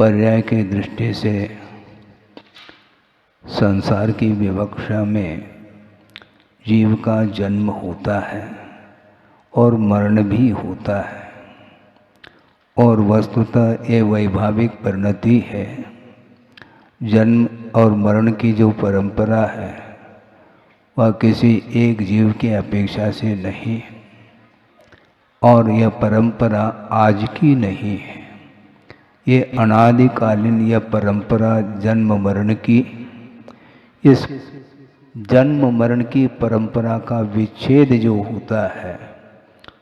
पर्याय की दृष्टि से संसार की विवक्षा में जीव का जन्म होता है और मरण भी होता है, और वस्तुतः ये वैभाविक परिणति है। जन्म और मरण की जो परंपरा है वह किसी एक जीव की अपेक्षा से नहीं, और यह परंपरा आज की नहीं है। ये अनादिकालीन यह परंपरा जन्म मरण की, इस जन्म मरण की परंपरा का विच्छेद जो होता है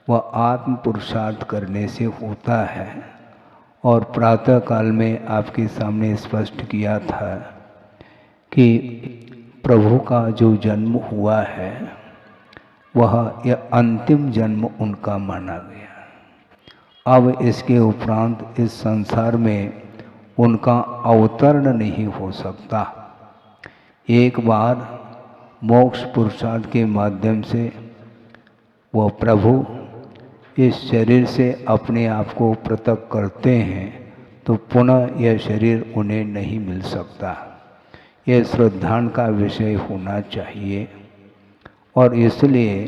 वह आत्म पुरुषार्थ करने से होता है। और प्रातः काल में आपके सामने स्पष्ट किया था कि प्रभु का जो जन्म हुआ है वह यह अंतिम जन्म उनका माना गया। अब इसके उपरांत इस संसार में उनका अवतरण नहीं हो सकता। एक बार मोक्ष पुरुषार्थ के माध्यम से वह प्रभु इस शरीर से अपने आप को पृथक करते हैं तो पुनः यह शरीर उन्हें नहीं मिल सकता। यह श्रद्धान का विषय होना चाहिए। और इसलिए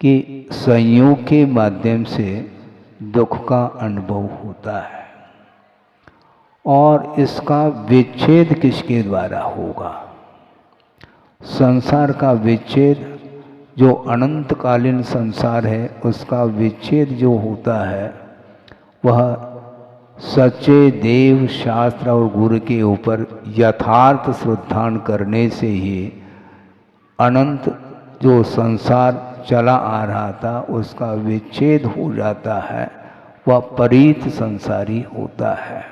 कि संयोग के माध्यम से दुख का अनुभव होता है, और इसका विच्छेद किसके द्वारा होगा? संसार का विच्छेद, जो अनंतकालीन संसार है उसका विच्छेद जो होता है वह सच्चे देव शास्त्र और गुरु के ऊपर यथार्थ श्रद्धान करने से ही अनंत जो संसार चला आ रहा था उसका विच्छेद हो जाता है, वह परीत संसारी होता है।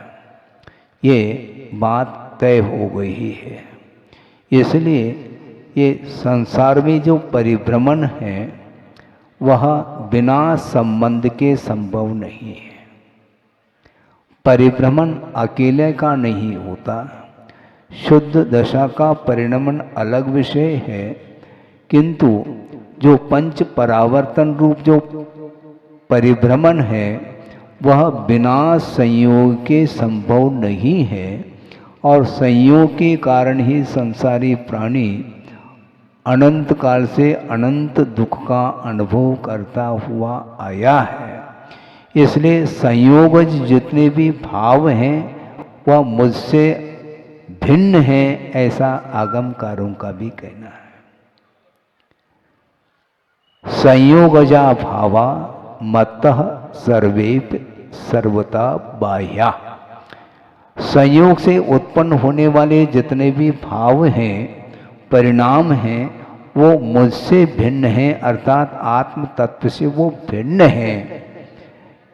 ये बात तय हो गई है। इसलिए ये संसार में जो परिभ्रमण है वह बिना संबंध के संभव नहीं है। परिभ्रमण अकेले का नहीं होता। शुद्ध दशा का परिणमन अलग विषय है, किंतु जो पंच परावर्तन रूप जो परिभ्रमण है वह बिना संयोग के संभव नहीं है। और संयोग के कारण ही संसारी प्राणी अनंत काल से अनंत दुख का अनुभव करता हुआ आया है। इसलिए संयोगज जितने भी भाव हैं वह मुझसे भिन्न हैं, ऐसा आगमकारों का भी कहना है। संयोगजा भावा मत्तः सर्वेप सर्वता बाह्या। संयोग से उत्पन्न होने वाले जितने भी भाव हैं, परिणाम हैं, वो मुझसे भिन्न हैं, अर्थात आत्म तत्व से वो भिन्न हैं।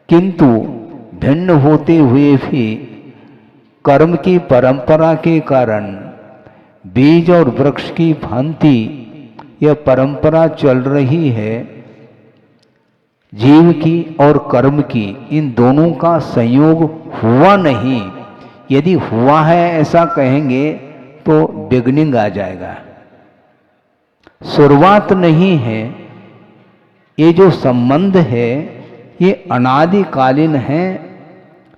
किंतु भिन्न होते हुए भी कर्म की परंपरा के कारण बीज और वृक्ष की भांति यह परंपरा चल रही है। जीव की और कर्म की, इन दोनों का संयोग हुआ नहीं। यदि हुआ है ऐसा कहेंगे तो बिगनिंग आ जाएगा। शुरुआत नहीं है। ये जो संबंध है ये अनादिकालीन है।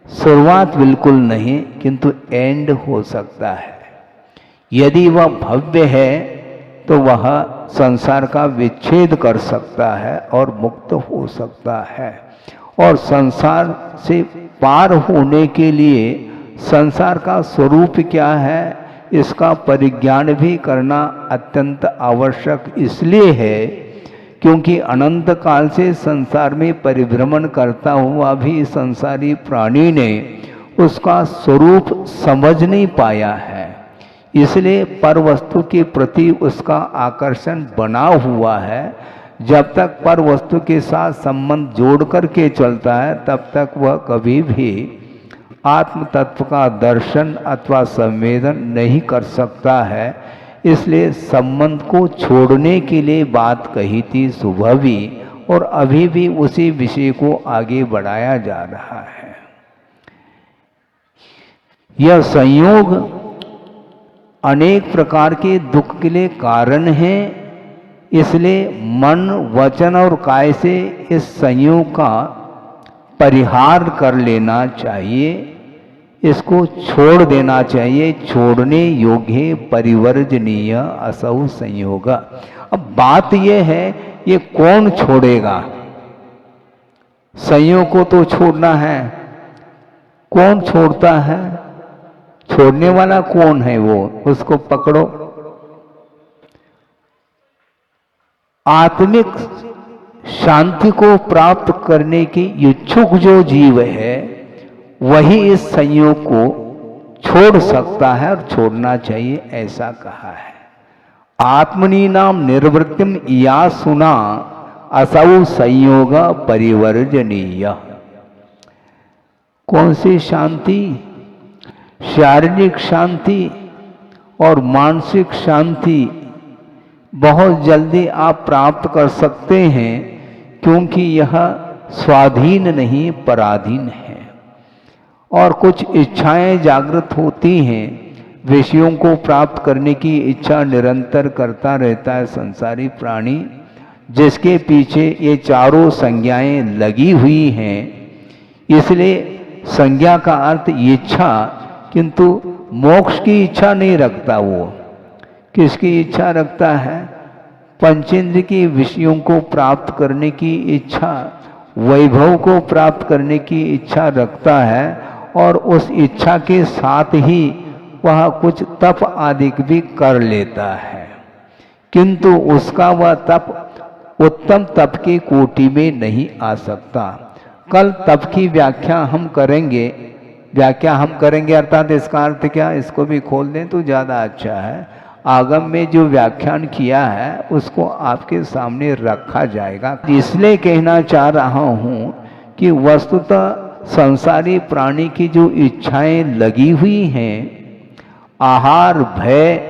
शुरुआत बिल्कुल नहीं, किंतु एंड हो सकता है। यदि वह भव्य है तो वह संसार का विच्छेद कर सकता है और मुक्त हो सकता है। और संसार से पार होने के लिए संसार का स्वरूप क्या है इसका परिज्ञान भी करना अत्यंत आवश्यक इसलिए है क्योंकि अनंत काल से संसार में परिभ्रमण करता हुआ भी संसारी प्राणी ने उसका स्वरूप समझ नहीं पाया है। इसलिए पर वस्तु के प्रति उसका आकर्षण बना हुआ है। जब तक पर वस्तु के साथ संबंध जोड़ करके चलता है तब तक वह कभी भी आत्म तत्व का दर्शन अथवा संवेदन नहीं कर सकता है। इसलिए संबंध को छोड़ने के लिए बात कही थी सुबह भी, और अभी भी उसी विषय को आगे बढ़ाया जा रहा है। यह संयोग अनेक प्रकार के दुख के लिए कारण है। इसलिए मन, वचन और काय से इस संयोग का परिहार कर लेना चाहिए। इसको छोड़ देना चाहिए। छोड़ने योग्य परिवर्जनीय असौ संयोग। अब बात यह है, ये कौन छोड़ेगा? संयोग को तो छोड़ना है, कौन छोड़ता है? छोड़ने वाला कौन है? वो उसको पकड़ो। आत्मिक शांति को प्राप्त करने की इच्छुक जो जीव है वही इस संयोग को छोड़ सकता है और छोड़ना चाहिए, ऐसा कहा है। आत्मनि नाम निर्वृत्तिम या सुना असौ संयोग परिवर्जनीय। कौन सी शांति? शारीरिक शांति और मानसिक शांति बहुत जल्दी आप प्राप्त कर सकते हैं, क्योंकि यह स्वाधीन नहीं पराधीन है। और कुछ इच्छाएं जागृत होती हैं, विषयों को प्राप्त करने की इच्छा निरंतर करता रहता है संसारी प्राणी, जिसके पीछे ये चारों संज्ञाएं लगी हुई हैं। इसलिए संज्ञा का अर्थ इच्छा, किंतु मोक्ष की इच्छा नहीं रखता। वो किसकी इच्छा रखता है? पंचेंद्र के विषयों को प्राप्त करने की इच्छा, वैभव को प्राप्त करने की इच्छा रखता है। और उस इच्छा के साथ ही वह कुछ तप आदि भी कर लेता है, किंतु उसका वह तप उत्तम तप की कोटि में नहीं आ सकता। कल तप की व्याख्या हम करेंगे। अर्थात इसका अर्थ क्या, इसको भी खोल दें तो ज़्यादा अच्छा है। आगम में जो व्याख्यान किया है उसको आपके सामने रखा जाएगा। इसलिए कहना चाह रहा हूँ कि वस्तुतः संसारी प्राणी की जो इच्छाएं लगी हुई हैं, आहार, भय,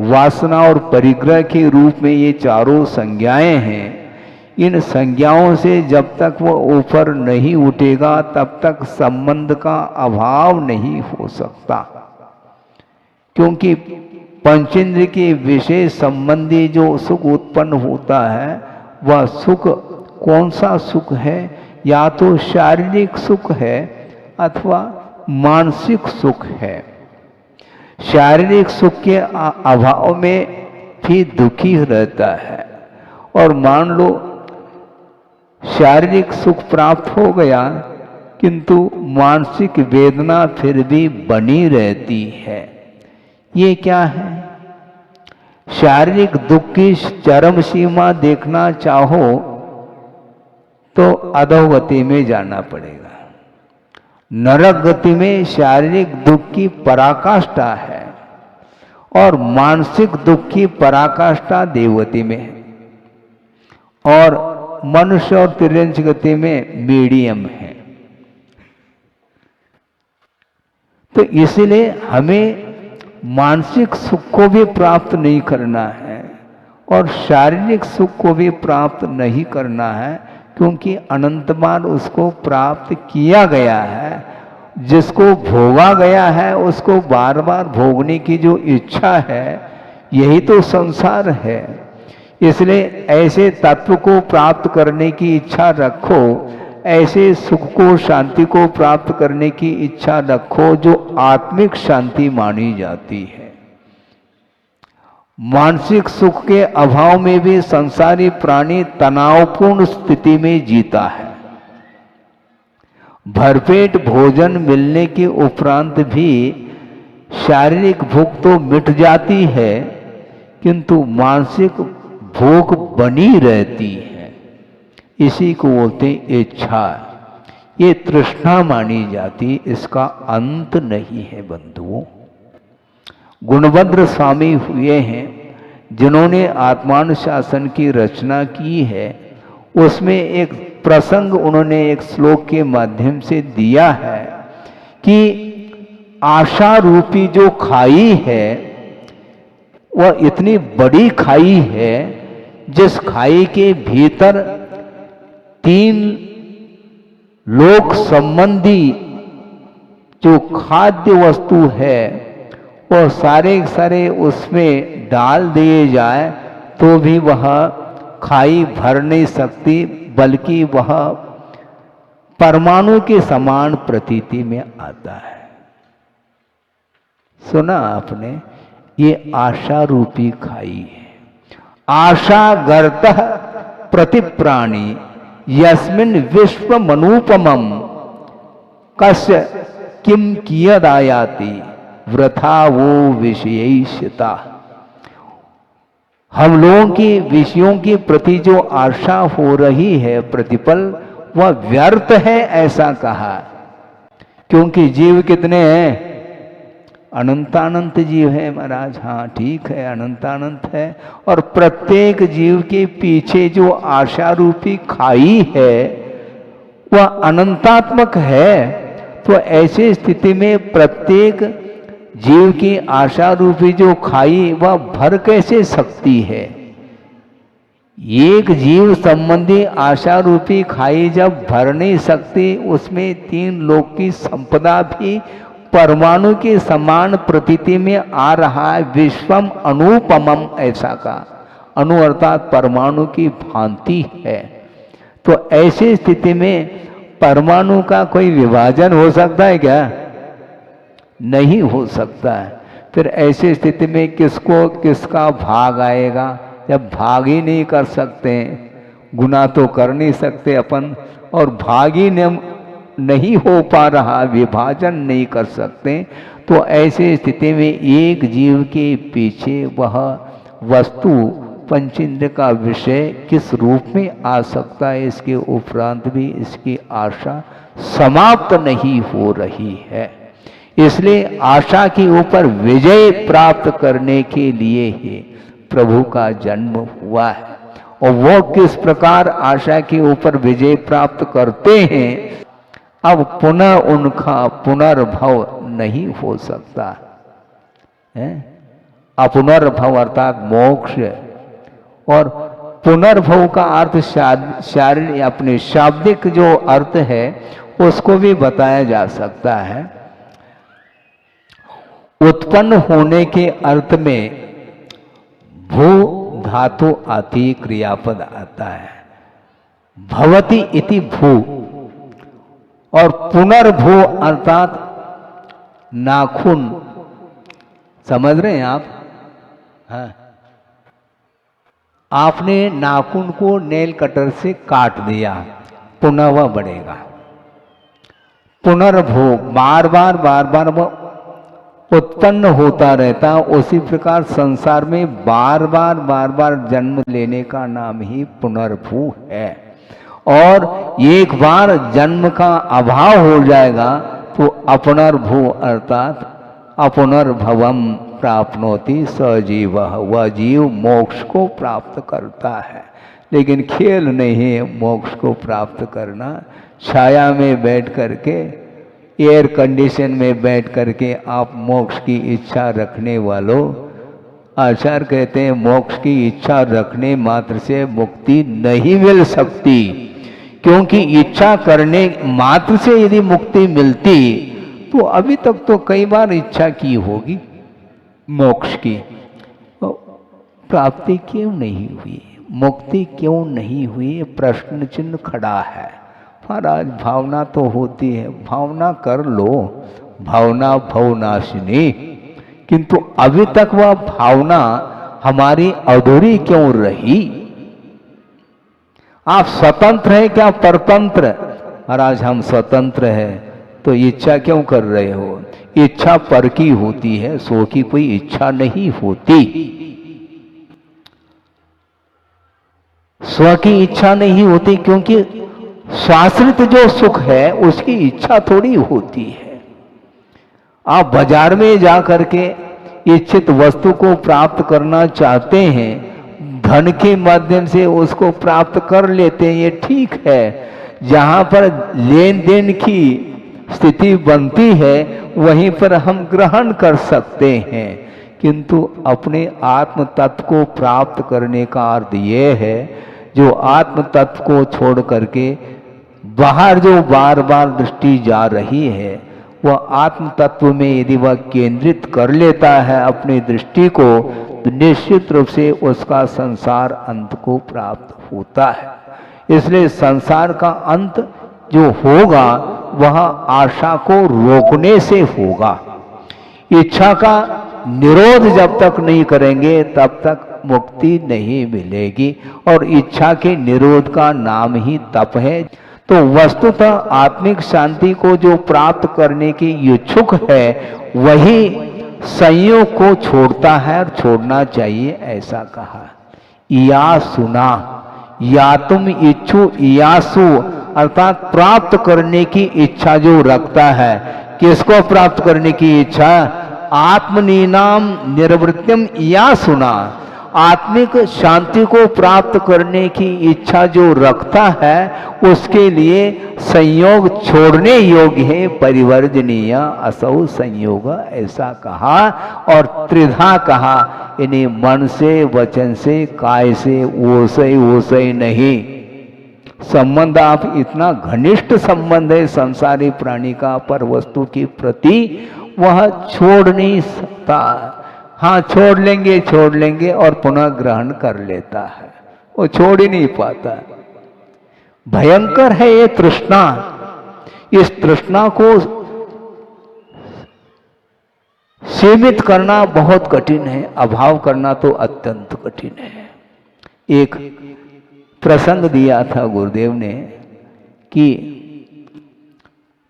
वासना और परिग्रह के रूप में ये चारों संज्ञाएं हैं। इन संज्ञाओं से जब तक वह ऊपर नहीं उठेगा तब तक संबंध का अभाव नहीं हो सकता, क्योंकि पंचेंद्र के विषय संबंधी जो सुख उत्पन्न होता है वह सुख कौन सा सुख है? या तो शारीरिक सुख है अथवा मानसिक सुख है। शारीरिक सुख के अभाव में भी दुखी रहता है, और मान लो शारीरिक सुख प्राप्त हो गया किंतु मानसिक वेदना फिर भी बनी रहती है। ये क्या है? शारीरिक दुख की चरम सीमा देखना चाहो तो अधोगति में जाना पड़ेगा। नरक गति में शारीरिक दुख की पराकाष्ठा है और मानसिक दुख की पराकाष्ठा देवगति में है, और मनुष्य और तिर्यंच गति में मीडियम है। तो इसलिए हमें मानसिक सुख को भी प्राप्त नहीं करना है और शारीरिक सुख को भी प्राप्त नहीं करना है, क्योंकि अनंत बार उसको प्राप्त किया गया है। जिसको भोगा गया है उसको बार बार भोगने की जो इच्छा है, यही तो संसार है। इसलिए ऐसे तत्व को प्राप्त करने की इच्छा रखो, ऐसे सुख को, शांति को प्राप्त करने की इच्छा रखो जो आत्मिक शांति मानी जाती है। मानसिक सुख के अभाव में भी संसारी प्राणी तनावपूर्ण स्थिति में जीता है। भरपेट भोजन मिलने के उपरांत भी शारीरिक भूख तो मिट जाती है, किंतु मानसिक भूख बनी रहती है। इसी को बोलते इच्छा। ये तृष्णा मानी जाती, इसका अंत नहीं है बंधुओं। गुणभद्र स्वामी हुए हैं जिन्होंने आत्मानुशासन की रचना की है। उसमें एक प्रसंग उन्होंने एक श्लोक के माध्यम से दिया है कि आशा रूपी जो खाई है वह इतनी बड़ी खाई है, जिस खाई के भीतर 3 लोक संबंधी जो खाद्य वस्तु है वो सारे उसमें डाल दिए जाए तो भी वह खाई भर नहीं सकती, बल्कि वह परमाणु के समान प्रतीति में आता है। सुना आपने, ये आशा रूपी खाई है। आशा गर्तः प्रतिप्राणी यस्मिन् विश्वमनूपमं कस्य किम कियदायाति वृथा वो विषयिष्यता। हम लोगों की विषयों के प्रति जो आशा हो रही है प्रतिपल, वह व्यर्थ है ऐसा कहा। क्योंकि जीव कितने हैं? अनंतानंत जीव है महाराज। हाँ ठीक है, अनंतानंत है। और प्रत्येक जीव के पीछे जो आशा रूपी खाई है वह अनंतात्मक है। तो ऐसी स्थिति में प्रत्येक जीव की आशा रूपी जो खाई वह भर कैसे सकती है? एक जीव संबंधी आशा रूपी खाई जब भर नहीं सकती, उसमें तीन लोक की संपदा भी परमाणु के समान प्रतीति में आ रहा है। विश्वम अनुपमम ऐसा का, अणु अर्थात परमाणु की भांति है। तो ऐसी स्थिति में परमाणु का कोई विभाजन हो सकता है क्या? नहीं हो सकता है। फिर ऐसी स्थिति में किसको किसका भाग आएगा? जब भाग ही नहीं कर सकते, गुना तो कर नहीं सकते अपन, और भाग ही नहीं हो पा रहा, विभाजन नहीं कर सकते, तो ऐसी स्थिति में एक जीव के पीछे वह वस्तु पंचेंद्र का विषय किस रूप में आ सकता है, इसके उपरांत भी इसकी आशा समाप्त नहीं हो रही है। इसलिए आशा के ऊपर विजय प्राप्त करने के लिए ही प्रभु का जन्म हुआ है। और वो किस प्रकार आशा के ऊपर विजय प्राप्त करते हैं, अब पुनः उनका पुनर्भव नहीं हो सकता है। अपुनर्भव अर्थात मोक्ष। और पुनर्भव का अर्थ शारीरिक अपने शाब्दिक जो अर्थ है उसको भी बताया जा सकता है। उत्पन्न होने के अर्थ में भू धातु आती, क्रियापद आता है। भवति इति भू। और पुनर्भू अर्थात नाखून, समझ रहे हैं आप? हाँ, आपने नाखून को नेल कटर से काट दिया, पुनः वह बढ़ेगा। पुनर्भू बार बार वह उत्पन्न होता रहता। उसी प्रकार संसार में बार बार जन्म लेने का नाम ही पुनर्भू है। और एक बार जन्म का अभाव हो जाएगा तो अपुनर्भू अर्थात अपुनर्भवम प्राप्नोति सजीव। वह जीव मोक्ष को प्राप्त करता है। लेकिन खेल नहीं है मोक्ष को प्राप्त करना। छाया में बैठ करके, एयर कंडीशन में बैठ करके आप मोक्ष की इच्छा रखने वालों, आचार्य कहते हैं मोक्ष की इच्छा रखने मात्र से मुक्ति नहीं मिल सकती। क्योंकि इच्छा करने मात्र से यदि मुक्ति मिलती तो अभी तक तो कई बार इच्छा की होगी मोक्ष की, तो प्राप्ति क्यों नहीं हुई, मुक्ति क्यों नहीं हुई, प्रश्न चिन्ह खड़ा है। महाराज भावना तो होती है, भावना कर लो, भावना भवनाशिनी, किंतु अभी तक वह भावना हमारी अधूरी क्यों रही? आप स्वतंत्र हैं क्या परतंत्र? महाराज हम स्वतंत्र हैं, तो इच्छा क्यों कर रहे हो? इच्छा पर की होती है, सो की कोई इच्छा नहीं होती। स्व की इच्छा नहीं होती, क्योंकि स्वाश्रित जो सुख है उसकी इच्छा थोड़ी होती है। आप बाजार में जा करके इच्छित वस्तु को प्राप्त करना चाहते हैं, धन के माध्यम से उसको प्राप्त कर लेते हैं, ये ठीक है। जहां पर लेन देन की स्थिति बनती है वहीं पर हम ग्रहण कर सकते हैं। किंतु अपने आत्म तत्व को प्राप्त करने का अर्थ ये है, जो आत्म तत्व को छोड़ करके बाहर जो बार बार दृष्टि जा रही है, वह आत्म तत्व में यदि वह केंद्रित कर लेता है अपनी दृष्टि को, तो निश्चित रूप से उसका संसार अंत को प्राप्त होता है। इसलिए संसार का अंत जो होगा वह आशा को रोकने से होगा। इच्छा का निरोध जब तक नहीं करेंगे तब तक मुक्ति नहीं मिलेगी, और इच्छा के निरोध का नाम ही तप है। तो वस्तुतः आत्मिक शांति को जो प्राप्त करने की इच्छुक है वही संयोग को छोड़ता है, और छोड़ना चाहिए ऐसा कहा। या सुना, या तुम इच्छु यासु, अर्थात प्राप्त करने की इच्छा जो रखता है। किसको प्राप्त करने की इच्छा? आत्मनीनाम निर्वृत्तिम या सुना, आत्मिक शांति को प्राप्त करने की इच्छा जो रखता है उसके लिए संयोग छोड़ने योग्य है, परिवर्जनीय असौ संयोग, ऐसा कहा। और त्रिधा कहा, यानी मन से, वचन से, काय से, ओसे नहीं। संबंध आप इतना घनिष्ठ संबंध है संसारी प्राणी का पर वस्तु की प्रति, वह छोड़ नहीं सकता। हाँ, छोड़ लेंगे और पुनः ग्रहण कर लेता है, वो छोड़ ही नहीं पाता। भयंकर है ये तृष्णा। इस तृष्णा को सीमित करना बहुत कठिन है, अभाव करना तो अत्यंत कठिन है। एक प्रसंग दिया था गुरुदेव ने कि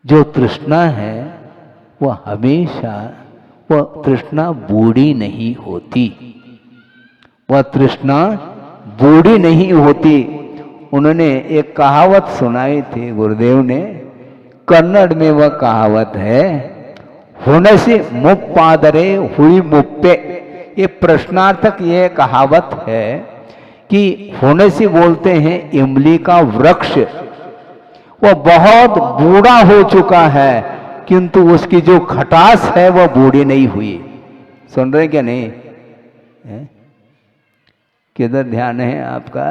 जो तृष्णा है वह हमेशा, वह तृष्णा बूढ़ी नहीं होती, वह तृष्णा बूढ़ी नहीं होती। उन्होंने एक कहावत सुनाई थी गुरुदेव ने, कन्नड़ में वह कहावत है, होने से मुप्पादरे हुई मुप्पे। ये प्रश्नार्थक ये कहावत है कि होने से बोलते हैं इमली का वृक्ष, वह बहुत बूढ़ा हो चुका है किंतु उसकी जो खटास है वह बूढ़ी नहीं हुई। सुन रहे क्या नहीं? किधर ध्यान है आपका?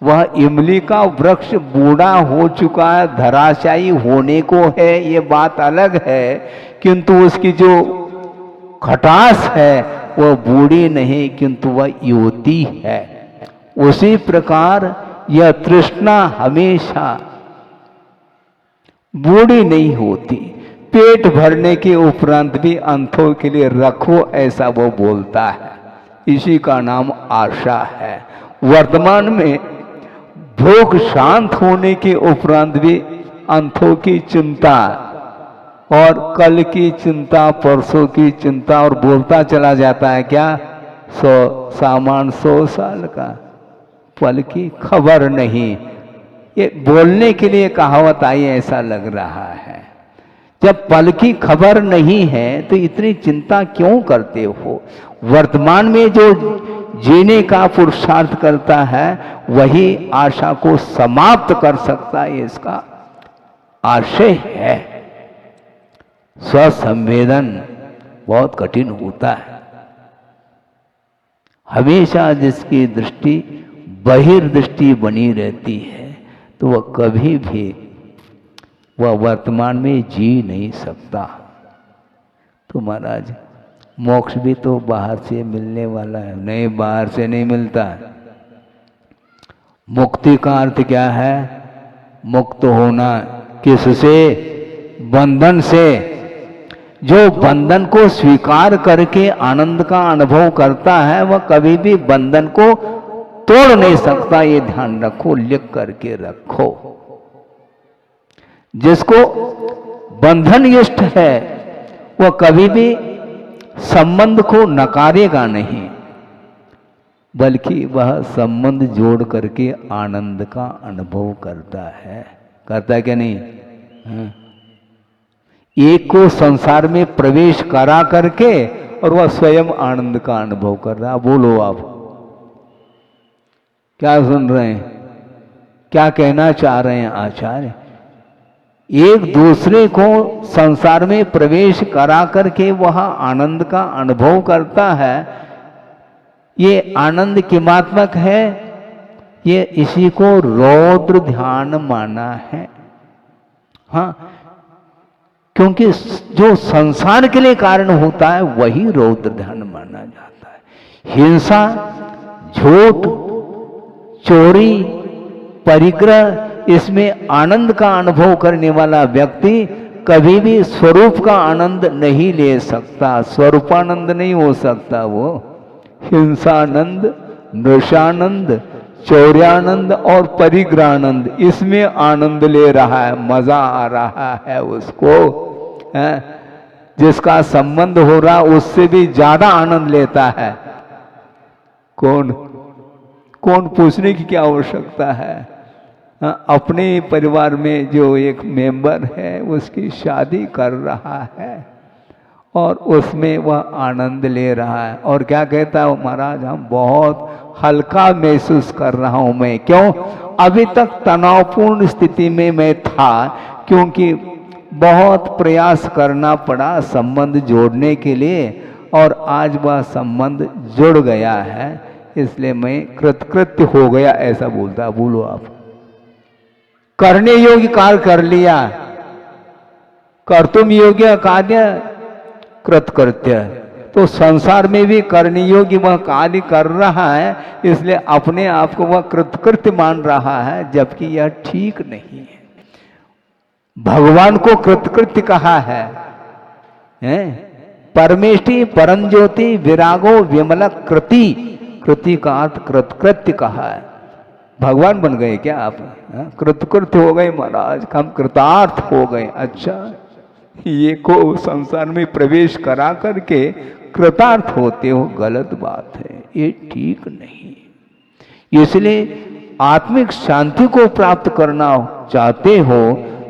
वह इमली का वृक्ष बूढ़ा हो चुका है, धराशायी होने को है, ये बात अलग है, किंतु उसकी जो खटास है वह बूढ़ी नहीं किंतु वह युवती है। उसी प्रकार यह तृष्णा हमेशा बूढ़ी नहीं होती। पेट भरने के उपरांत भी अंतों के लिए रखो, ऐसा वो बोलता है। इसी का नाम आशा है। वर्तमान में भूख शांत होने के उपरांत भी अंतों की चिंता और कल की चिंता, परसों की चिंता, और बोलता चला जाता है क्या, 100 साल का, पल की खबर नहीं। ये बोलने के लिए कहावत आई ऐसा लग रहा है। जब पल की खबर नहीं है तो इतनी चिंता क्यों करते हो? वर्तमान में जो जीने का पुरुषार्थ करता है वही आशा को समाप्त कर सकता है, इसका आशय है। स्वसंवेदन बहुत कठिन होता है। हमेशा जिसकी दृष्टि बहिर्दृष्टि बनी रहती है तो वह कभी भी वह वर्तमान में जी नहीं सकता। तो महाराज मोक्ष भी तो बाहर से मिलने वाला है, नहीं बाहर से नहीं मिलता। मुक्ति का अर्थ क्या है? मुक्त होना किससे? बंधन से। जो बंधन को स्वीकार करके आनंद का अनुभव करता है वह कभी भी बंधन को तोड़ नहीं सकता, ये ध्यान रखो, लिख करके रखो। जिसको बंधन इष्ट है वह कभी भी संबंध को नकारेगा नहीं, बल्कि वह संबंध जोड़ करके आनंद का अनुभव करता है। करता है क्या नहीं? एक को संसार में प्रवेश करा करके और वह स्वयं आनंद का अनुभव कर रहा है। बोलो आप क्या सुन रहे हैं? क्या कहना चाह रहे हैं आचार्य? एक दूसरे को संसार में प्रवेश करा करके वह आनंद का अनुभव करता है। ये आनंद किमात्मक है, ये इसी को रौद्र ध्यान माना है। हाँ, क्योंकि जो संसार के लिए कारण होता है वही रौद्र ध्यान माना जाता है। हिंसा, झूठ, चोरी, परिग्रह, इसमें आनंद का अनुभव करने वाला व्यक्ति कभी भी स्वरूप का आनंद नहीं ले सकता, स्वरूपानंद नहीं हो सकता। वो हिंसानंद, नृशानंद, चौर्यानंद और परिग्रहानंद, इसमें आनंद ले रहा है, मजा आ रहा है उसको, है? जिसका संबंध हो रहा उससे भी ज्यादा आनंद लेता है। कौन कौन पूछने की क्या आवश्यकता है? अपने परिवार में जो एक मेंबर है उसकी शादी कर रहा है और उसमें वह आनंद ले रहा है और क्या कहता है, महाराज हम बहुत हल्का महसूस कर रहा हूं मैं। क्यों? अभी तक तनावपूर्ण स्थिति में मैं था, क्योंकि बहुत प्रयास करना पड़ा संबंध जोड़ने के लिए और आज वह संबंध जुड़ गया है, इसलिए मैं कृतकृत्य हो गया, ऐसा बोलता। बोलो आप, करने योग्य कार्य कर लिया, कर्तुम योग्य कार्य कृतकृत्य। तो संसार में भी करने योग्य वह कार्य कर रहा है, इसलिए अपने आप को वह कृतकृत्य मान रहा है, जबकि यह ठीक नहीं है। भगवान को कृतकृत्य कहा है, परमेष्टि परम ज्योति विरागो विमल कृति, कृति का अर्थ कृतकृत्य कहा है। भगवान बन गए क्या आप? कृतकृत्य हो गए महाराज, हम कृतार्थ हो गए। अच्छा, ये को संसार में प्रवेश करा करके कृतार्थ होते हो, गलत बात है, ये ठीक नहीं। इसलिए आत्मिक शांति को प्राप्त करना चाहते हो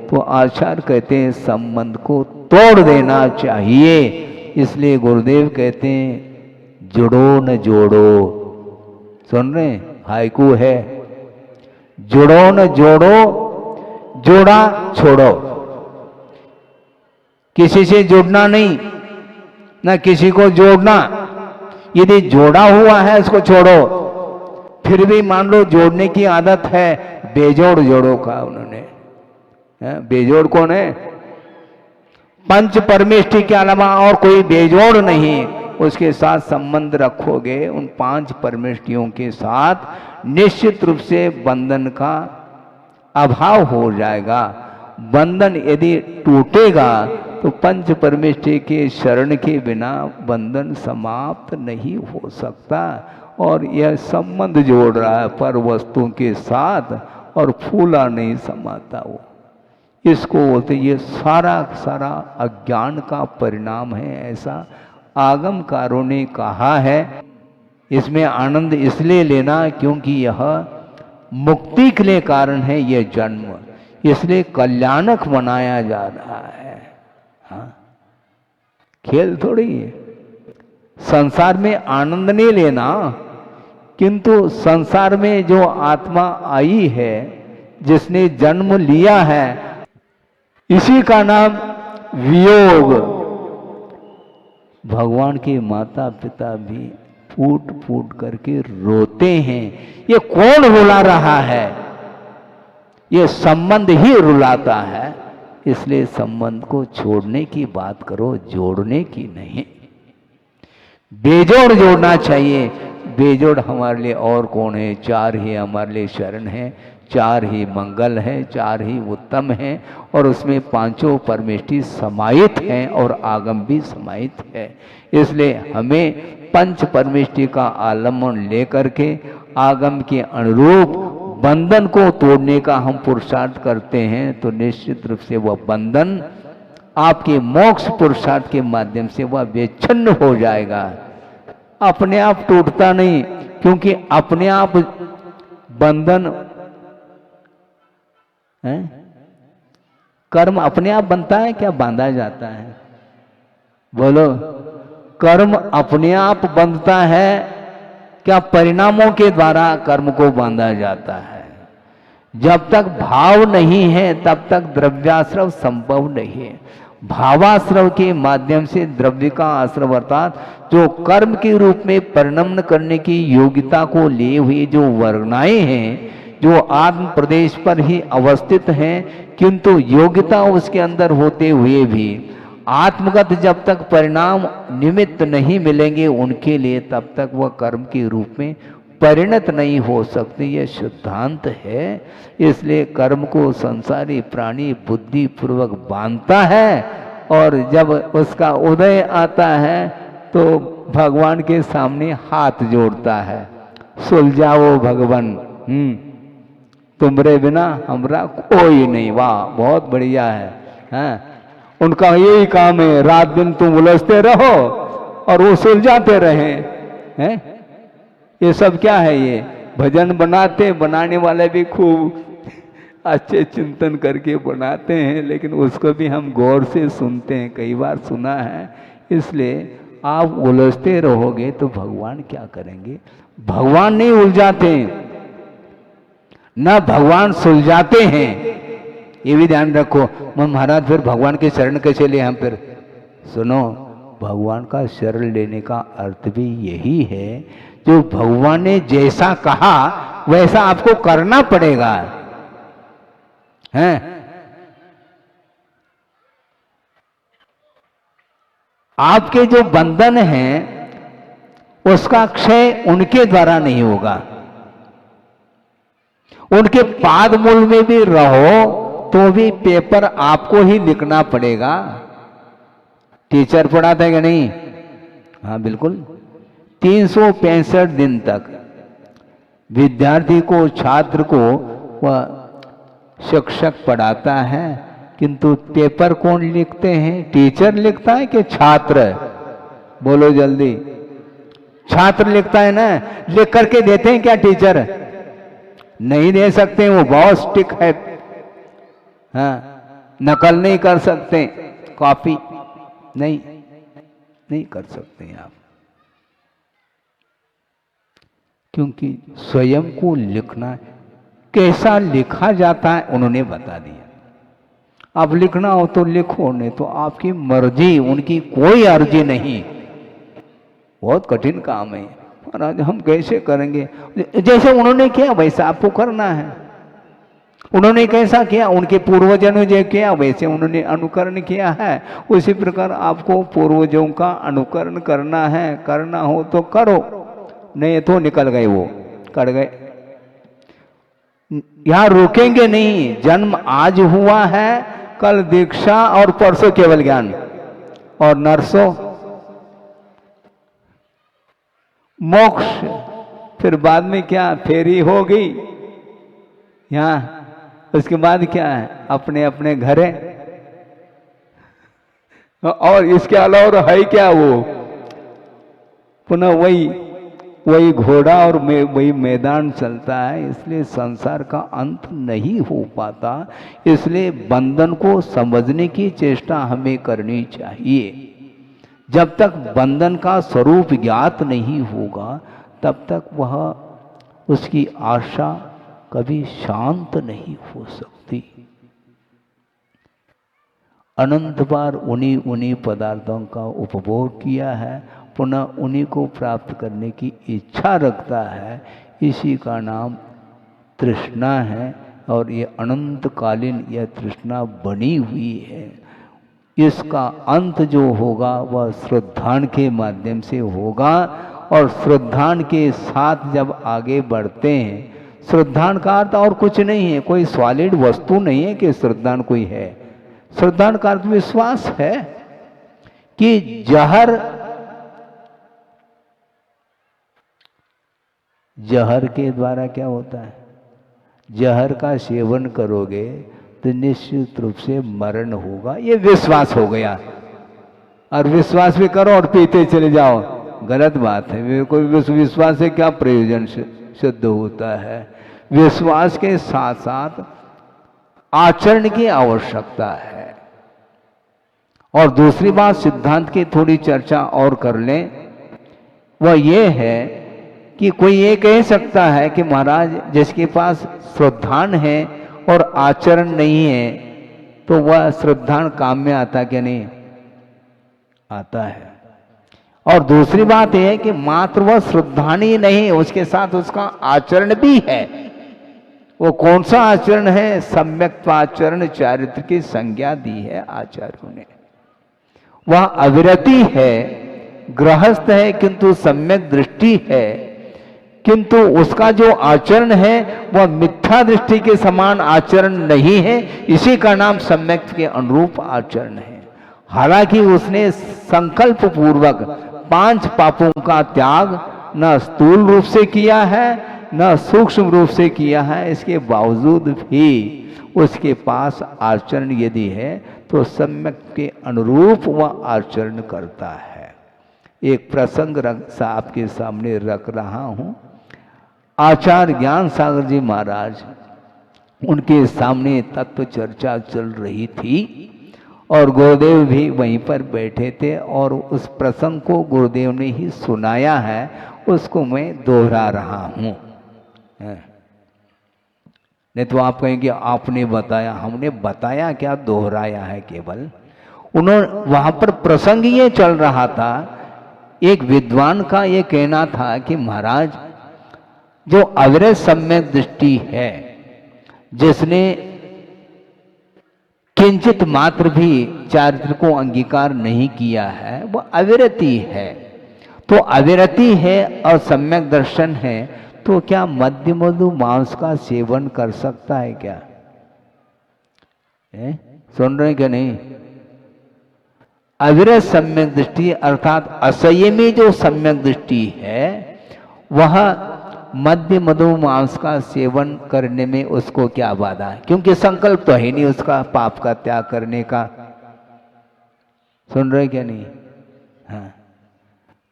तो आचार्य कहते हैं संबंध को तोड़ देना चाहिए। इसलिए गुरुदेव कहते हैं जुड़ो न जोड़ो। सुन रहे? हाइकू है, जुड़ो न जोड़ो, जोड़ा छोड़ो। किसी से जुड़ना नहीं, ना किसी को जोड़ना। यदि जोड़ा हुआ है उसको छोड़ो। फिर भी मान लो जोड़ने की आदत है, बेजोड़ जोड़ो कहा उन्होंने। बेजोड़ कौन है? पंच परमेष्टि के अलावा और कोई बेजोड़ नहीं। उसके साथ संबंध रखोगे, उन पांच परमेष्टियों के साथ निश्चित रूप से बंधन का अभाव हो जाएगा। बंधन यदि टूटेगा तो पंच परमेष्टि के शरण के बिना बंधन समाप्त नहीं हो सकता। और यह संबंध जोड़ रहा है पर वस्तुओं के साथ और फूला नहीं समाता वो। इसको बोलते, ये सारा सारा अज्ञान का परिणाम है, ऐसा आगमकारों ने कहा है। इसमें आनंद इसलिए लेना क्योंकि यह मुक्ति के लिए कारण है, यह जन्म, इसलिए कल्याणक बनाया जा रहा है। हाँ, खेल थोड़ी है। संसार में आनंद नहीं लेना, किंतु संसार में जो आत्मा आई है, जिसने जन्म लिया है, इसी का नाम वियोग। भगवान के माता पिता भी फूट फूट करके रोते हैं। ये कौन रुला रहा है? ये संबंध ही रुलाता है। इसलिए संबंध को छोड़ने की बात करो, जोड़ने की नहीं। बेजोड़ जोड़ना चाहिए। बेजोड़ हमारे लिए और कौन है? चार ही हमारे लिए शरण है, चार ही मंगल है, चार ही उत्तम है, और उसमें पांचों परमेष्टि समाहित हैं और आगम भी समाहित है। इसलिए हमें पंच परमेष्टि का आलम्बन लेकर के आगम के अनुरूप बंधन को तोड़ने का हम पुरुषार्थ करते हैं, तो निश्चित रूप से वह बंधन आपके मोक्ष पुरुषार्थ के माध्यम से वह विच्छिन्न हो जाएगा। अपने आप टूटता नहीं, क्योंकि अपने आप बंधन है, कर्म अपने आप बनता है क्या बांधा जाता है? बोलो, कर्म अपने आप बनता है क्या परिणामों के द्वारा कर्म को बांधा जाता है? जब तक भाव नहीं है तब तक द्रव्याश्रव संभव नहीं है। भावाश्रव के माध्यम से द्रव्य का आश्रव अर्थात जो कर्म के रूप में परिणमन करने की योग्यता को लिए हुए जो वर्णाएं हैं, जो आत्म प्रदेश पर ही अवस्थित हैं, किंतु योग्यता उसके अंदर होते हुए भी आत्मगत जब तक परिणाम निमित्त नहीं मिलेंगे उनके लिए, तब तक वह कर्म के रूप में परिणत नहीं हो सकती, यह सिद्धांत है। इसलिए कर्म को संसारी प्राणी बुद्धि पूर्वक बांधता है और जब उसका उदय आता है तो भगवान के सामने हाथ जोड़ता है, सुलझाओ भगवान, तुमरे बिना हमरा कोई नहीं। वाह, बहुत बढ़िया है, हैं? उनका यही काम है, रात दिन तुम उलझते रहो और वो सुलझाते रहे, हैं? ये सब क्या है? ये भजन बनाने वाले भी खूब अच्छे चिंतन करके बनाते हैं, लेकिन उसको भी हम गौर से सुनते हैं, कई बार सुना है। इसलिए आप उलझते रहोगे तो भगवान क्या करेंगे? भगवान नहीं उलझाते, ना भगवान सुलझाते हैं, ये भी ध्यान रखो। महाराज फिर भगवान के शरण कैसे ले हम? फिर सुनो, भगवान का शरण लेने का अर्थ भी यही है, जो भगवान ने जैसा कहा वैसा आपको करना पड़ेगा, हैं? आपके जो बंधन हैं उसका क्षय उनके द्वारा नहीं होगा। उनके पाद मूल में भी रहो तो भी पेपर आपको ही लिखना पड़ेगा। टीचर पढ़ाता है कि नहीं? हाँ बिल्कुल। 365 दिन तक विद्यार्थी को, छात्र को वह शिक्षक पढ़ाता है, किंतु पेपर कौन लिखते हैं? टीचर लिखता है कि छात्र? बोलो जल्दी। छात्र लिखता है ना। लिख करके देते हैं क्या टीचर? नहीं दे सकते, वो बहुत स्ट्रिक्ट है। हाँ, नकल नहीं कर सकते, कॉपी नहीं कर सकते आप, क्योंकि स्वयं को लिखना, कैसा लिखा जाता है उन्होंने बता दिया। अब लिखना हो तो लिखो, नहीं तो आपकी मर्जी, उनकी कोई अर्जी नहीं। बहुत कठिन काम है महाराज, हम कैसे करेंगे? जैसे उन्होंने किया वैसा आपको करना है। उन्होंने कैसा किया, उनके पूर्वजों ने जो किया वैसे उन्होंने अनुकरण किया है, उसी प्रकार आपको पूर्वजों का अनुकरण करना है। करना हो तो करो, नहीं तो निकल गए, वो कर गए। यहां रुकेंगे नहीं। जन्म आज हुआ है, कल दीक्षा और परसों केवल ज्ञान, और नरसों मोक्ष। फिर बाद में क्या? फेरी होगी यहां, उसके बाद क्या है? अपने अपने घरे। और इसके अलावा है क्या? वो पुनः वही घोड़ा और वही मैदान चलता है। इसलिए संसार का अंत नहीं हो पाता। इसलिए बंधन को समझने की चेष्टा हमें करनी चाहिए। जब तक बंधन का स्वरूप ज्ञात नहीं होगा तब तक वह, उसकी आशा कभी शांत नहीं हो सकती। अनंत बार उन्हीं पदार्थों का उपभोग किया है, पुनः उन्हीं को प्राप्त करने की इच्छा रखता है। इसी का नाम तृष्णा है, और ये अनंतकालीन यह तृष्णा बनी हुई है। इसका अंत जो होगा वह श्रद्धान के माध्यम से होगा, और श्रद्धान के साथ जब आगे बढ़ते हैं, श्रद्धान का अर्थ और कुछ नहीं है, कोई सॉलिड वस्तु नहीं है कि श्रद्धान कोई है। श्रद्धान का अर्थ विश्वास है कि जहर के द्वारा क्या होता है? जहर का सेवन करोगे तो निश्चित रूप से मरण होगा, ये विश्वास हो गया। और विश्वास भी करो और पीते चले जाओ, गलत बात है। कोई विश्वास से क्या प्रयोजन सिद्ध होता है? विश्वास के साथ साथ आचरण की आवश्यकता है। और दूसरी बात, सिद्धांत की थोड़ी चर्चा और कर लें, वह ये है कि कोई ये कह सकता है कि महाराज जिसके पास श्रद्धान है और आचरण नहीं है तो वह श्रद्धान काम में आता क्या? नहीं आता है। और दूसरी बात यह है कि मात्र वह श्रद्धान ही नहीं, उसके साथ उसका आचरण भी है। वो कौन सा आचरण है? सम्यक्त्वाचरण चारित्र की संज्ञा दी है आचार्यों ने। वह अविरति है, गृहस्थ है, किंतु सम्यक दृष्टि है किंतु उसका जो आचरण है वह मिथ्या दृष्टि के समान आचरण नहीं है। इसी का नाम सम्यक के अनुरूप आचरण है। हालांकि उसने संकल्प पूर्वक 5 पापों का त्याग न स्थूल रूप से किया है न सूक्ष्म रूप से किया है, इसके बावजूद भी उसके पास आचरण यदि है तो सम्यक के अनुरूप वह आचरण करता है। एक प्रसंग आपके सामने रख रहा हूं। आचार्य ज्ञान सागर जी महाराज, उनके सामने तत्व चर्चा चल रही थी और गुरुदेव भी वहीं पर बैठे थे और उस प्रसंग को गुरुदेव ने ही सुनाया है, उसको मैं दोहरा रहा हूं। नहीं तो आप कहेंगे आपने बताया, हमने बताया क्या, दोहराया है केवल। उन्होंने वहां पर प्रसंग ये चल रहा था, एक विद्वान का ये कहना था कि महाराज जो अविरत सम्यक दृष्टि है, जिसने किंचित मात्र भी चारित्र को अंगीकार नहीं किया है, वह अविरति है। तो अविरति है और सम्यक दर्शन है, तो क्या मद्य मधु मांस का सेवन कर सकता है क्या? सुन रहे क्या नहीं? अविरत सम्यक दृष्टि अर्थात असंयमी जो सम्यक दृष्टि है, वह मद्य मधु मांस का सेवन करने में उसको क्या बाधा है? क्योंकि संकल्प तो है नहीं उसका पाप का त्याग करने का। सुन रहे क्या नहीं? हाँ,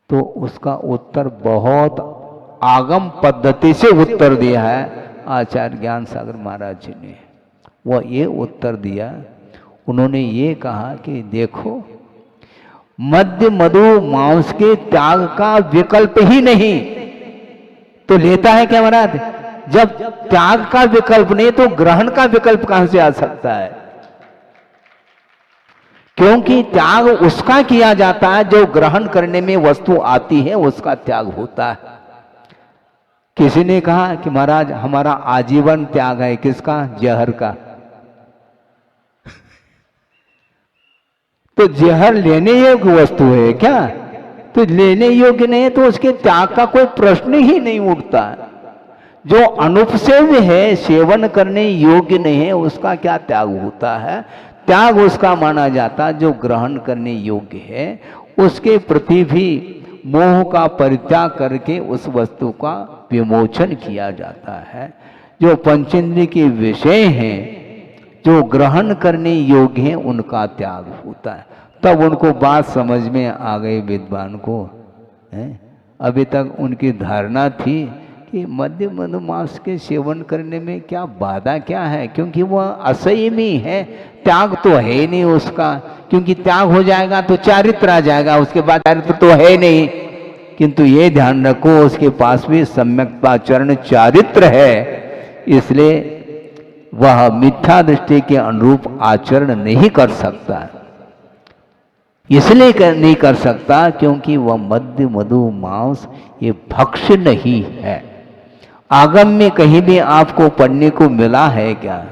तो उसका उत्तर बहुत आगम पद्धति से उत्तर दिया है आचार्य ज्ञान सागर महाराज जी ने। वह ये उत्तर दिया, उन्होंने ये कहा कि देखो, मद्य मधु मांस के त्याग का विकल्प ही नहीं, तो लेता है क्या महाराज? जब त्याग का विकल्प नहीं तो ग्रहण का विकल्प कहां से आ सकता है? क्योंकि त्याग उसका किया जाता है जो ग्रहण करने में वस्तु आती है, उसका त्याग होता है। किसी ने कहा कि महाराज हमारा आजीवन त्याग है, किसका? जहर का। तो जहर लेने योग्य वस्तु है क्या? तो लेने योग्य नहीं है तो उसके त्याग का कोई प्रश्न ही नहीं उठता। जो अनुपसेव्य है, सेवन करने योग्य नहीं है, उसका क्या त्याग होता है? त्याग उसका माना जाता जो ग्रहण करने योग्य है, उसके प्रति भी मोह का परित्याग करके उस वस्तु का विमोचन किया जाता है। जो पंचेंद्रिय के विषय हैं, जो ग्रहण करने योग्य हैं, उनका त्याग होता है। तब उनको बात समझ में आ गई विद्वान को। अभी तक उनकी धारणा थी कि मद्य मधु मांस के सेवन करने में क्या बाधा क्या है, क्योंकि वह असंयमी है, त्याग तो है नहीं उसका। क्योंकि त्याग हो जाएगा तो चारित्र आ जाएगा, उसके बाद चारित्र तो है नहीं। किंतु ये ध्यान रखो उसके पास भी सम्यक्ताचरण चारित्र है, इसलिए वह मिथ्या दृष्टि के अनुरूप आचरण नहीं कर सकता। इसलिए नहीं कर सकता क्योंकि वह मद्य मधु मांस ये भक्ष्य नहीं है। आगम में कहीं भी आपको पढ़ने को मिला है क्या?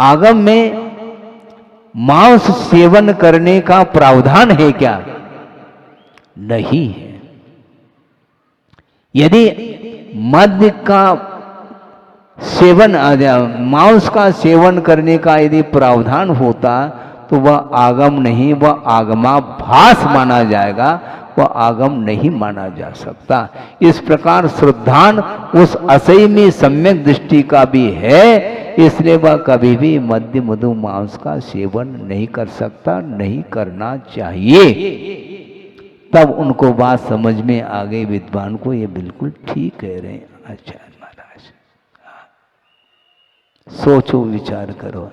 आगम में मांस सेवन करने का प्रावधान है क्या? नहीं है। यदि मद्य का सेवन मांस का सेवन करने का यदि प्रावधान होता तो वह आगम नहीं, वह आगमाभास माना जाएगा, वह आगम नहीं माना जा सकता। इस प्रकार श्रद्धान उस असंयमी सम्यक दृष्टि का भी है, इसलिए वह कभी भी मद्य मधु मांस का सेवन नहीं कर सकता, नहीं करना चाहिए। तब उनको बात समझ में आ गई विद्वान को, ये बिल्कुल ठीक कह रहे हैं आचार्य महाराज। सोचो विचार करो,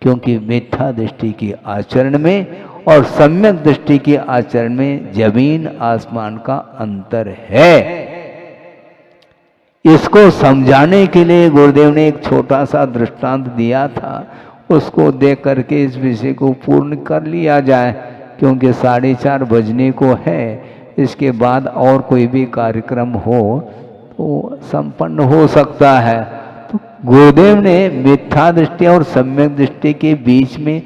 क्योंकि मिथ्या दृष्टि के आचरण में और सम्यक दृष्टि के आचरण में जमीन आसमान का अंतर है। इसको समझाने के लिए गुरुदेव ने एक छोटा सा दृष्टांत दिया था, उसको देख करके इस विषय को पूर्ण कर लिया जाए, क्योंकि 4:30 बजने को है। इसके बाद और कोई भी कार्यक्रम हो तो संपन्न हो सकता है। तो गुरुदेव ने मिथ्या दृष्टि और सम्यक दृष्टि के बीच में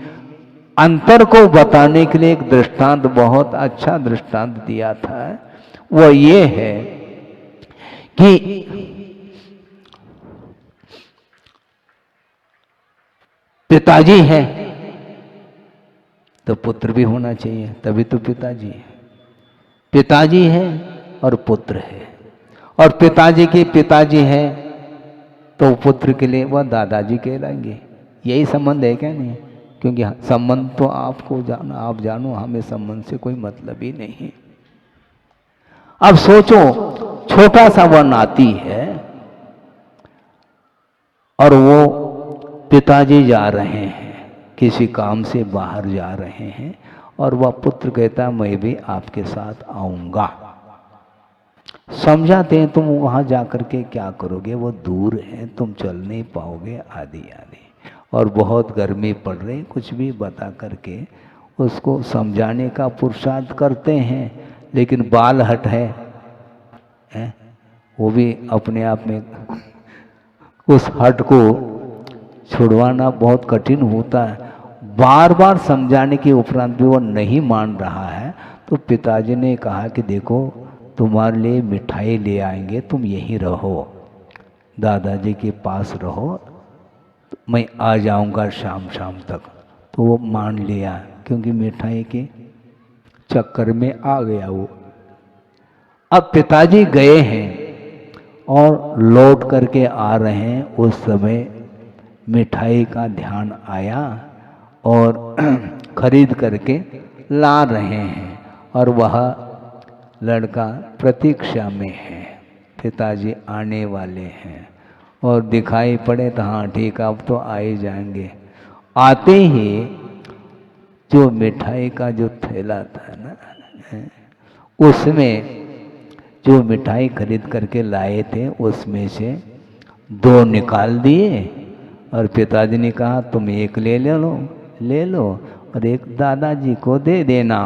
अंतर को बताने के लिए एक दृष्टांत, बहुत अच्छा दृष्टांत दिया था। वो ये है कि पिताजी है तो पुत्र भी होना चाहिए, तभी तो पिताजी है। पिताजी है और पुत्र है, और पिताजी के पिताजी है तो पुत्र के लिए वह दादाजी कहलाएंगे। यही संबंध है क्या? नहीं, क्योंकि संबंध तो आपको जाना, आप जानो, हमें संबंध से कोई मतलब ही नहीं। अब सोचो, छोटा सा वह नाती है और वो पिताजी जा रहे हैं, किसी काम से बाहर जा रहे हैं, और वह पुत्र कहता मैं भी आपके साथ आऊंगा। समझाते हैं तुम वहां जाकर के क्या करोगे, वो दूर है, तुम चल नहीं पाओगे, आदि आदि, और बहुत गर्मी पड़ रही, कुछ भी बता करके उसको समझाने का पुरुषार्थ करते हैं। लेकिन बाल हट है वो भी अपने आप में उस हट को छुड़वाना बहुत कठिन होता है। बार बार समझाने के उपरांत भी वो नहीं मान रहा है, तो पिताजी ने कहा कि देखो तुम्हारे लिए मिठाई ले आएंगे, तुम यहीं रहो, दादाजी के पास रहो, मैं आ जाऊंगा शाम तक। तो वो मान लिया, क्योंकि मिठाई के चक्कर में आ गया वो। अब पिताजी गए हैं और लौट करके आ रहे हैं, उस समय मिठाई का ध्यान आया और खरीद करके ला रहे हैं, और वह लड़का प्रतीक्षा में है, पिताजी आने वाले हैं, और दिखाई पड़े तो हाँ ठीक, अब तो आ ही जाएंगे। आते ही जो मिठाई का जो थैला था ना, उसमें जो मिठाई खरीद करके लाए थे उसमें से 2 निकाल दिए, और पिताजी ने कहा तुम एक ले लो और एक दादाजी को दे देना।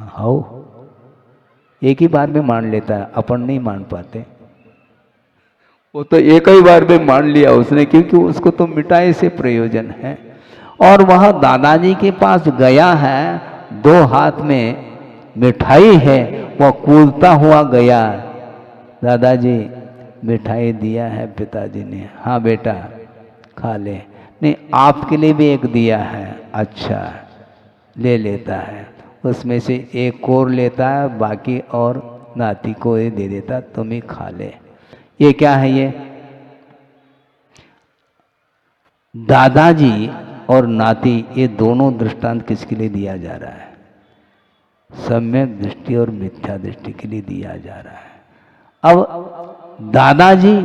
हाउ, एक ही बार में मान लेता है, अपन नहीं मान पाते। वो तो एक ही बार में मान लिया उसने, क्योंकि उसको तो मिठाई से प्रयोजन है। और वह दादाजी के पास गया है, 2 हाथ में मिठाई है, वह कूदता हुआ गया। दादाजी मिठाई दिया है पिताजी ने, हाँ बेटा खा ले। नहीं, आपके लिए भी एक दिया है, अच्छा ले लेता है, उसमें से एक और लेता है, बाकी और नाती को ही दे देता, तुम ही खा ले। ये क्या है? ये दादाजी और नाती, ये दोनों दृष्टांत किसके लिए दिया जा रहा है? सम्यक दृष्टि और मिथ्या दृष्टि के लिए दिया जा रहा है। अब दादाजी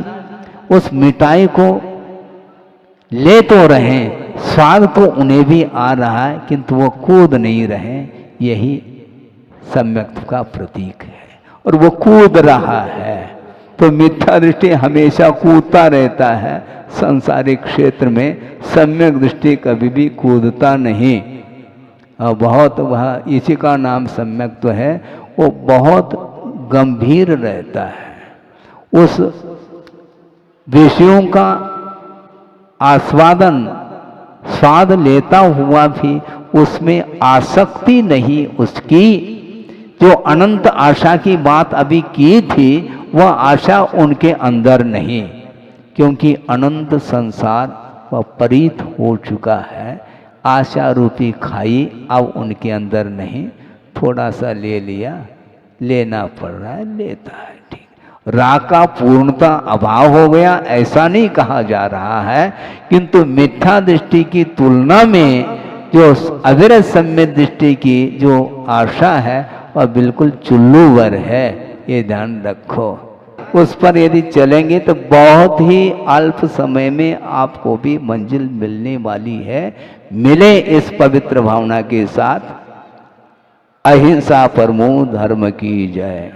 उस मिठाई को ले तो रहे, स्वाद तो उन्हें भी आ रहा है, किंतु वो कूद नहीं रहे, यही सम्यक्त्व का प्रतीक है, और वो कूद रहा है। तो मिथ्या दृष्टि हमेशा कूदता रहता है सांसारिक क्षेत्र में, सम्यक दृष्टि कभी भी कूदता नहीं। और बहुत वह, इसी का नाम सम्यक्त्व है, वो बहुत गंभीर रहता है। उस विषयों का आस्वादन, स्वाद लेता हुआ भी उसमें आसक्ति नहीं, उसकी जो अनंत आशा की बात अभी की थी, वह आशा उनके अंदर नहीं, क्योंकि अनंत संसार वह परीत हो चुका है। आशा रूपी खाई अब उनके अंदर नहीं, थोड़ा सा ले लिया, लेना पड़ रहा है, लेता है, ठीक। राग का पूर्णता अभाव हो गया ऐसा नहीं कहा जा रहा है, किंतु मिथ्या दृष्टि की तुलना में जो अविरत सम्यक दृष्टि की जो आशा है वह बिल्कुल चुल्लूवर है, ये ध्यान रखो। उस पर यदि चलेंगे तो बहुत ही अल्प समय में आपको भी मंजिल मिलने वाली है। मिले इस पवित्र भावना के साथ। अहिंसा परमो धर्म की जय।